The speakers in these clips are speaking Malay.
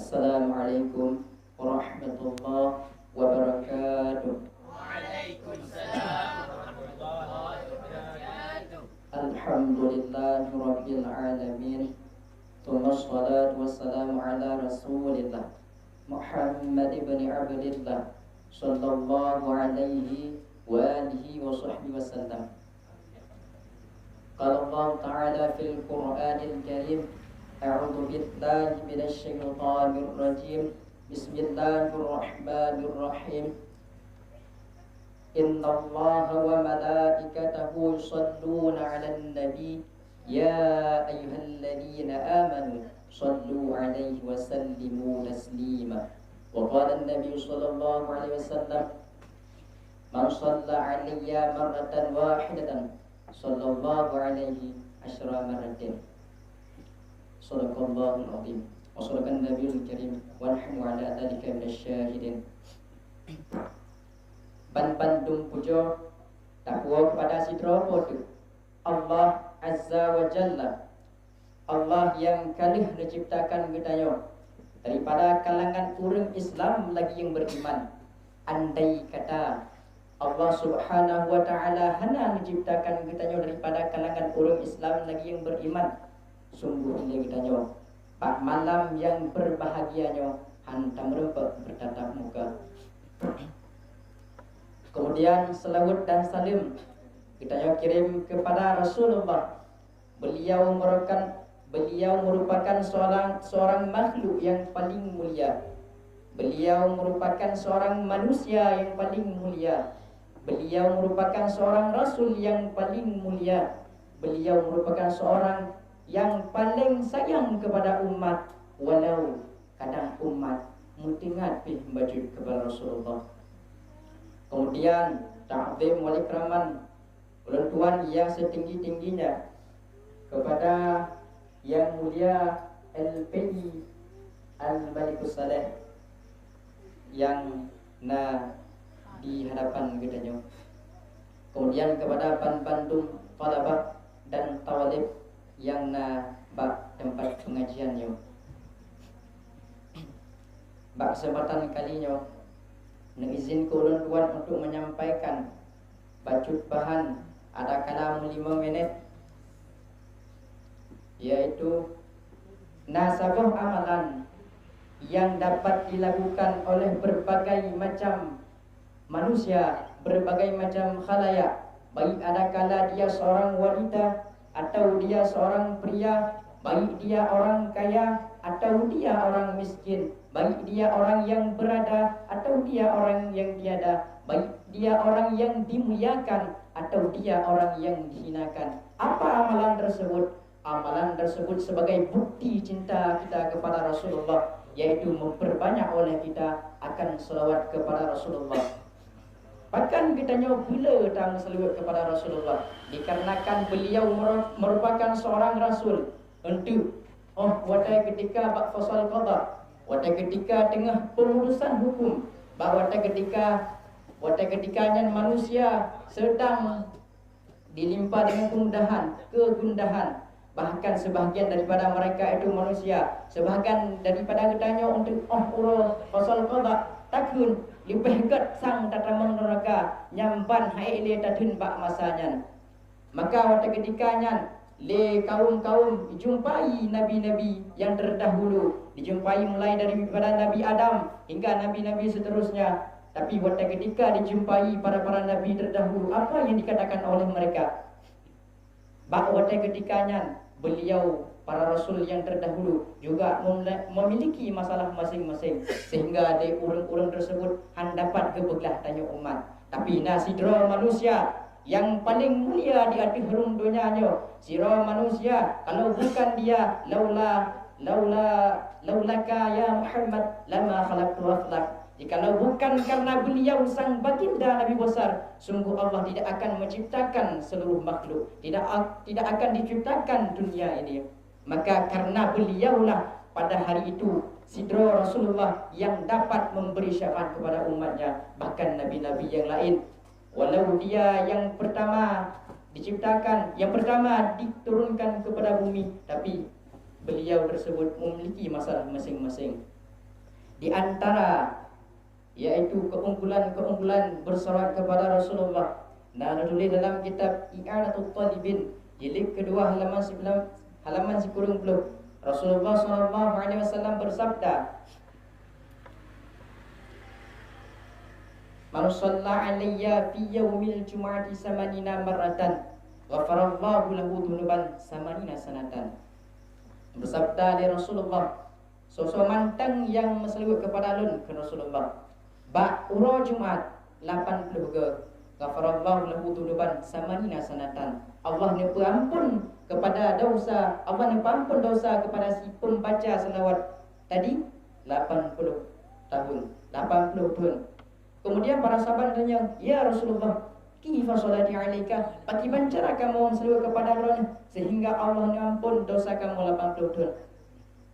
Assalamualaikum warahmatullahi wabarakatuh. Waalaikumsalam warahmatullahi wabarakatuh. Alhamdulillahi rabbil alamin. Tsumma sholatu wassalamu ala rasulillah Muhammad ibn Abdillah sallallahu alaihi wa alihi wa sahbihi wasallam. Qala Allah ta'ala fil Qur'anil Karim, a'udzu billahi minasy syaithanir rajim. Bismillahirrahmanirrahim. Inna Allaha wa malaikatahu yusholluna 'alan nabi ya ayyuhalladzina amanu shallu 'alaihi wa sallimu taslima. Wa qala an-nabiy sallallahu alaihi wasallam, man shalla 'alayya marratan wahidatan sallallahu alaihi asyra marratin. Shadaqallahul azim wa sadaqan nabiyul karim wa nahnu ala dzalika minasyahidin. Ban-bandung pujo takwa kepada Sidra Podu Allah Azza wa Jalla, Allah yang kalih menciptakan kita daripada kalangan orang Islam lagi yang beriman. Andai kata Allah Subhanahu wa Ta'ala hanya menciptakan kita daripada kalangan orang Islam lagi yang beriman, sungguh ini kita pak malam yang berbahagianya hantam merempet bertatap muka. Kemudian selawat dan salim kita kirim kepada Rasulullah. Beliau merupakan seorang makhluk yang paling mulia. Beliau merupakan seorang manusia yang paling mulia. Beliau merupakan seorang rasul yang paling mulia. Beliau merupakan seorang yang paling sayang kepada umat, walau kadang umat mutingat bih baju kepada Rasulullah. Kemudian ta'zim wal ikraman, ulantuan yang setinggi-tingginya kepada yang mulia LPI Al-Malikus Saleh yang di hadapan kita. Kemudian kepada Bandung Talabah dan Tawalib yang bak tempat pengajian bak kesempatan kalinya izin ulun tuan untuk menyampaikan bacut bahan ada kalam 5 menit, yaitu nasabah amalan yang dapat dilakukan oleh berbagai macam manusia, berbagai macam khalayak, baik ada kala dia seorang wanita atau dia seorang pria, baik dia orang kaya atau dia orang miskin, baik dia orang yang berada atau dia orang yang tiada, baik dia orang yang dimuliakan atau dia orang yang dihinakan. Apa amalan tersebut? Amalan tersebut sebagai bukti cinta kita kepada Rasulullah, yaitu memperbanyak oleh kita akan selawat kepada Rasulullah. Bahkan kita bila datang selawat kepada Rasulullah, dikarenakan beliau merupakan seorang rasul. Untuk wadai ketika bak fasal qada, wadai ketika tengah pengurusan hukum, wadai ketikanya manusia sedang dilimpa dengan kegundahan. Bahkan sebahagian daripada mereka itu manusia, sebahagian daripada ketanya untuk fasal qada takun lebih gat sang tatamang neraka nyampan haile tatun bak masanya. Maka pada ketikanya le kaum-kaum dijumpai nabi-nabi yang terdahulu, dijumpai mulai daripada Nabi Adam hingga nabi-nabi seterusnya. Tapi pada ketika dijumpai para nabi terdahulu, apa yang dikatakan oleh mereka? Pada ketikanya beliau para rasul yang terdahulu juga memiliki masalah masing-masing, sehingga ada orang-orang tersebut dapat kebelah tanya umat. Tapi sidra manusia yang paling mulia di hati harum dunianya, sidra manusia, kalau bukan dia, laulaka ya Muhammad lama khalaqtu aflak. Jikalau bukan karena beliau sang baginda Nabi besar, sungguh Allah tidak akan menciptakan seluruh makhluk, tidak akan diciptakan dunia ini. Maka karena beliaulah pada hari itu sidra Rasulullah yang dapat memberi syafaat kepada umatnya, bahkan nabi-nabi yang lain. Walau dia yang pertama diciptakan, yang pertama diturunkan kepada bumi, tapi beliau tersebut memiliki masalah masing-masing. Di antara yaitu keunggulan-keunggulan bersalawat kepada Rasulullah. Nah, ditulis dalam kitab I'anatul Talibin jilid kedua halaman 90. Rasulullah SAW bersabda, "Man shalla alayya fi yaumil jum'ati samanina marratan, ghafarallahu lahu dhunuban samanina sanatan." Bersabda dari Rasulullah, sosok mantang yang berselawat kepada alun ke Rasulullah. Bak uro Jumat 80 ke. Ghafarallahu lahu dhunuban samanina sanatan. Allah ni perampun kepada dosa, Allah ni perampun dosa kepada si pembaca selawat tadi 80 tahun, 80 tahun. Kemudian para sahabat tanya, "Ya Rasulullah, kifa salati alaika?" Bagaimana cara kamu selawat kepada Allah sehingga Allah ni ampun dosa kamu 80 tahun?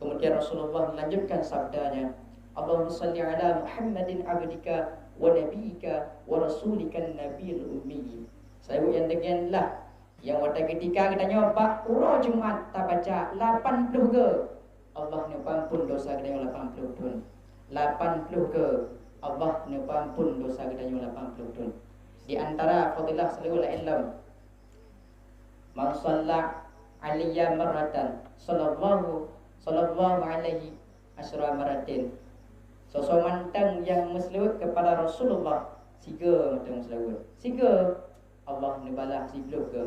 Kemudian Rasulullah melanjutkan sabdanya, "Allahumma salli ala Muhammadin abdika wa nabiyyika wa rasulika nabiyil ummi." Saya yang denganlah yang pada ketika kita nyoba urut Jumat tak baca 80 ke. Allah ni ampun dosa kita yang 80 tahun. 80 ke. Allah ni ampun dosa kita yang 80 tahun. Di antara fadilah salawat ilm, man shalla alayya marratan sallallahu alaihi asyra maratin. Sosok mantang yang berselawat kepada Rasulullah, siga mantang berselawat. Siga Allah ni balas 10 ke.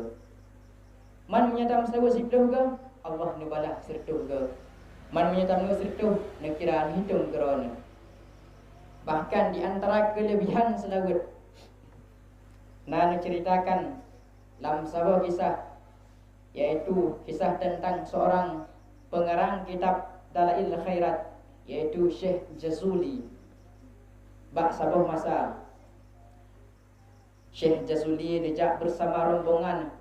Man menyatakan berselawat 10 ke, Allah ni balas 100 ke. Man menyatakan 100 nak kira hitung kerana. Bahkan di antara kelebihan selawat, nak ceritakan dalam sebuah kisah, yaitu kisah tentang seorang pengarang kitab Dalail Khairat, yaitu Syekh Jazuli. Bak sabuh masa Syekh Jazuli dijak bersama rombongan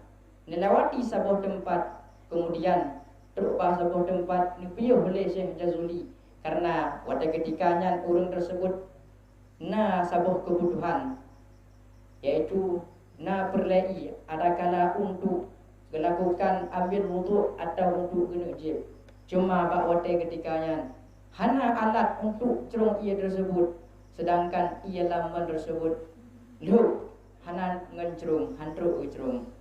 melewati sebuah tempat, kemudian terubah sebuah tempat dipiyuh oleh Syekh Jazuli karena pada ketikanya orang tersebut na sebuah kebutuhan, yaitu na perlai adakala untuk melakukan ambil wuduk atau untuk kena jib. Cuma bak wate ketikanya hana alat untuk cerong ia tersebut, sedangkan ia laman tersebut lu hana ngencerung hantruk cerung.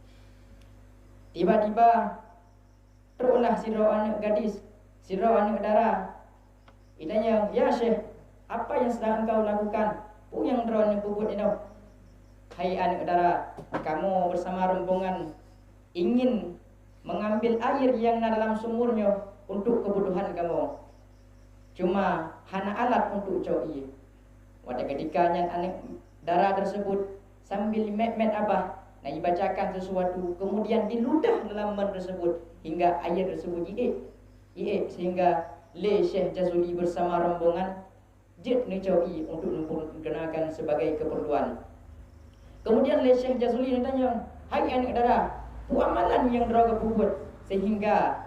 Tiba-tiba terulah sirau anak gadis, sirau anak dara. Itanya, "Ya Syekh, apa yang sedang engkau lakukan? Yang drone puput ini." "Hai anak dara, kamu bersama rombongan ingin mengambil air yang ada dalam sumurnya untuk kebutuhan kamu. Cuma hana alat untuk co'i." Pada ketikanya anak dara tersebut sambil met-met abah nak dibacakan sesuatu, kemudian diludah dalam man tersebut hingga air tersebut iik sehingga le Syekh Jazuli bersama rombongan jet ni co'i untuk menggunakan sebagai keperluan. Kemudian le Syekh Jazuli tanya, "Hai anak dara, amalan yang dara buat sehingga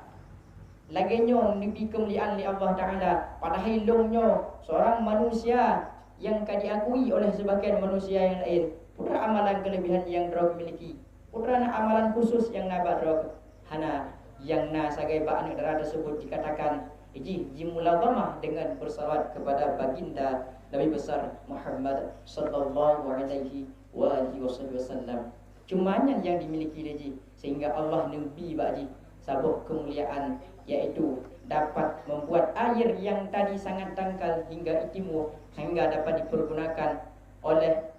laginya nipi kemuliaan li Allah Ta'ala pada hilungnya seorang manusia yang diakui oleh sebagian manusia yang lain. Putra amalan kelebihan yang dara miliki, putra amalan khusus yang nabat dara hana yang na sagai ba anak dara tersebut dikatakan jimulazamah dengan bersalawat kepada baginda Nabi besar Muhammad sallallahu alaihi wasallam. Cumanya yang dimiliki dia sehingga Allah nabi baji sabuh kemuliaan, yaitu dapat membuat air yang tadi sangat dangkal hingga itimu hingga dapat dipergunakan oleh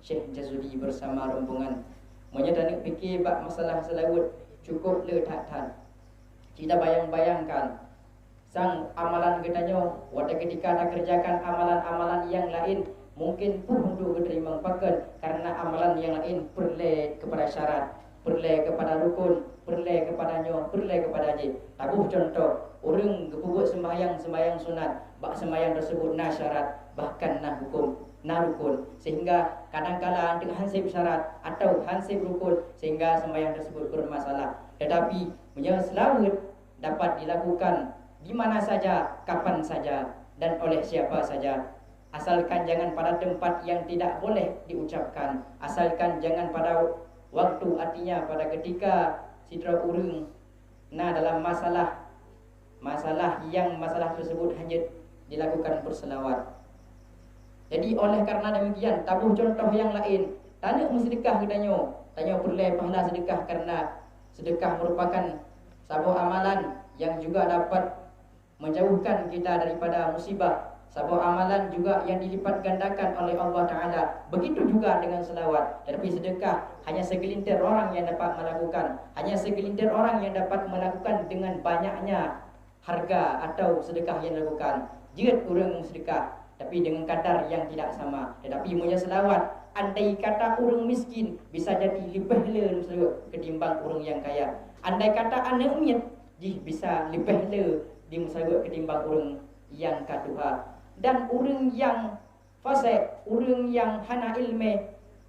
Syekh Jazuli bersama rombongan. Menyadari fikir bab masalah selawat cukup le tak. Kita bayangkan sang amalan katanya pada ketika nak kerjakan amalan-amalan yang lain mungkin pun untuk diterima pakai karena amalan yang lain perlu kepada syarat, perlu kepada rukun, perlu kepadanya, perlu kepada haji. Tabuh contoh orang kebuat sembahyang sunat, bak sembahyang tersebut na syarat bahkan na hukum, na rukun, sehingga kadang-kala dengan hansip syarat atau hansip rukun sehingga sembahyang tersebut bermasalah. Tetapi selawat dapat dilakukan di mana saja, kapan saja dan oleh siapa saja. Asalkan jangan pada tempat yang tidak boleh diucapkan, asalkan jangan pada waktu, artinya pada ketika sidra urung nah dalam masalah yang masalah tersebut hanya dilakukan berselawat. Jadi oleh karena demikian, tabuh contoh yang lain. Tanya sedekah katanya. Tanya perleh pahala sedekah karena sedekah merupakan sebuah amalan yang juga dapat menjauhkan kita daripada musibah. Sebuah amalan juga yang dilipat gandakan oleh Allah Ta'ala. Begitu juga dengan selawat. Tetapi sedekah hanya segelintir orang yang dapat melakukan. Hanya segelintir orang yang dapat melakukan dengan banyaknya harga atau sedekah yang dilakukan. Jika orang sedekah, tapi dengan kadar yang tidak sama. Tetapi punya selawat, andai kata orang miskin bisa jadi lebih le ketimbang orang yang kaya. Andai kata anak umit bisa lebih le di musagut ketimbang orang yang kaduha. Dan orang yang fasik, orang yang hana ilmu,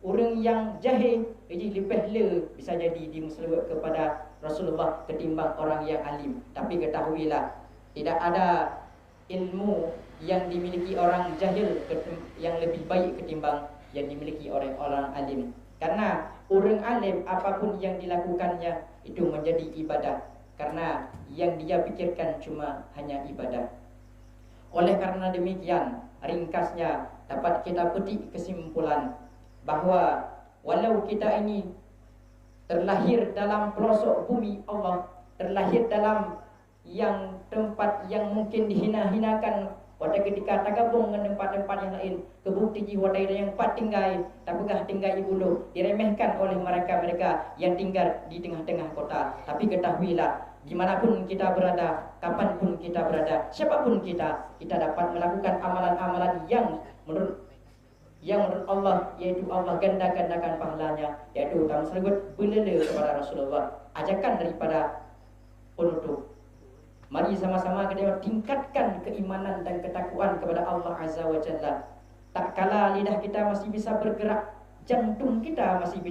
orang yang jahil jadi lebih le bisa jadi di musagut kepada Rasulullah ketimbang orang yang alim. Tapi ketahuilah, tidak ada ilmu yang dimiliki orang jahil yang lebih baik ketimbang yang dimiliki oleh orang alim. Karena orang alim apapun yang dilakukannya itu menjadi ibadah, karena yang dia pikirkan cuma hanya ibadah. Oleh karena demikian, ringkasnya dapat kita petik kesimpulan bahawa walau kita ini terlahir dalam pelosok bumi Allah, terlahir dalam yang tempat yang mungkin dihina-hinakan pada ketika tergabung dengan tempat-tempat yang lain, kebukti jiwa yang empat tinggai, tapukah tinggai bulu diremehkan oleh mereka-mereka yang tinggal di tengah-tengah kota. Tapi ketahuilah, dimanapun kita berada, kapanpun kita berada, siapapun kita dapat melakukan amalan-amalan yang menurut Allah, yaitu Allah ganda-gandakan pahalanya, yaitu utama tersebut belele kepada Rasulullah, ajakan daripada penutup. Mari sama-sama kita tingkatkan keimanan dan ketakwaan kepada Allah Azza wa Jalla. Tak kala lidah kita masih bisa bergerak, jantung kita masih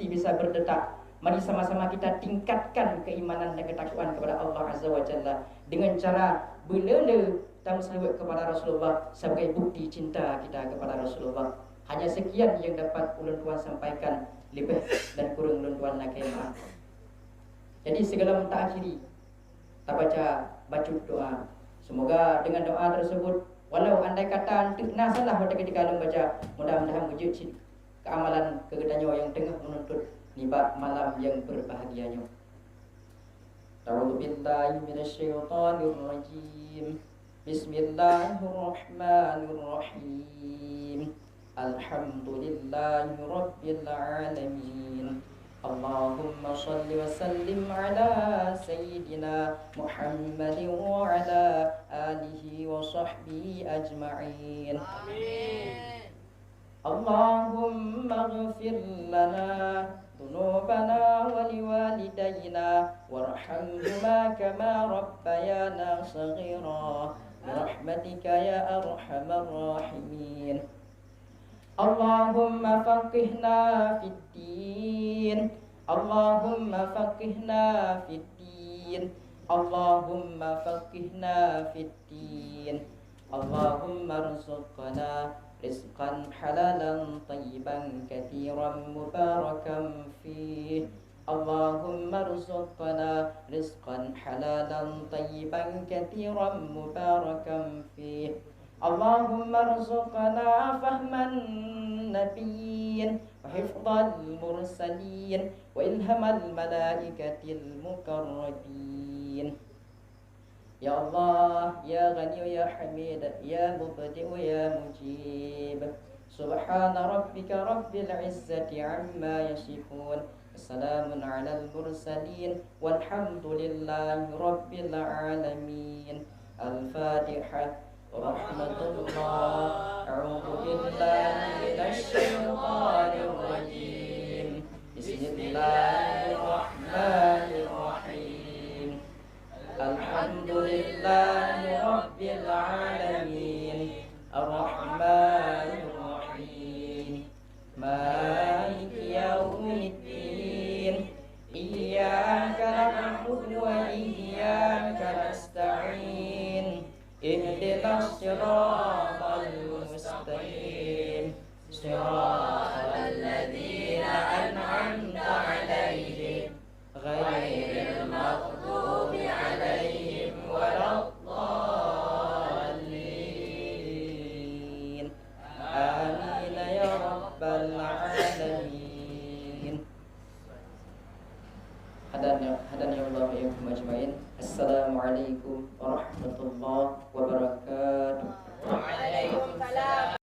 bisa berdetak. Mari sama-sama kita tingkatkan keimanan dan ketakwaan kepada Allah Azza wa Jalla dengan cara belele dan selawat kepada Rasulullah sebagai bukti cinta kita kepada Rasulullah. Hanya sekian yang dapat ulun tuan sampaikan, lebih dan kurang ulun tuan nak maaf. Jadi segala mentakhiri, tak baca doa. Semoga dengan doa tersebut, walau andai kata nak salah pada ketika ulun baca, mudah-mudahan wujud keamalan kegedanyo yang tengah menuntut nibak malam yang berbahagianya. A'udzu billahi minasyaitonir rajim. Bismillahirrahmanirrahim. Alhamdulillahi rabbil alamin. Allahumma salli wa sallim ala sayyidina Muhammadin wa ala alihi wa sahbihi ajma'in. Amin. Allahumma ighfir lana dhunubana wa liwalidayna warhamhuma kama rabbayana saghira birahmatika ya arhamar rahimin. Allahumma faqihna fid din. Allahumma faqihna fid din. Allahumma faqihna fid din. Allahumma rzuqna rizqan halalan tayyiban kathiran mubarakan fih. Allahumma rzuqna rizqan halalan tayyiban kathiran mubarakan fih. Allahumma rzuqna fahman nabiyyin wa hifdhal mursalin wa ilhamal malaikatil mukarrabin. Ya Allah, Ya Ghani, Ya Hamid, Ya Mubdi'u, Ya Mujib. Subhana rabbika rabbil izzati amma yasifun. Assalamun ala al-mursalin walhamdulillahi rabbil alamin. Al-Fatihah. Rahmatullah. A'udzu billahi minasy syaithanir rajim. Bismillahirrahmanirrahim. Alhamdulillahi rabbil alamin. Ar-Rahmanir Rahim. Maliki yaumiddin. Iyyaka na'budu wa iyyaka nasta'in. Ihdinas siratal mustaqim. Siratal ladzina an'amta 'alaihim ghairil maghdubi 'alaihim waladdallin. hadani Allah wa iyyakum ajmain. Assalamualaikum warahmatullahi wabarakatuh.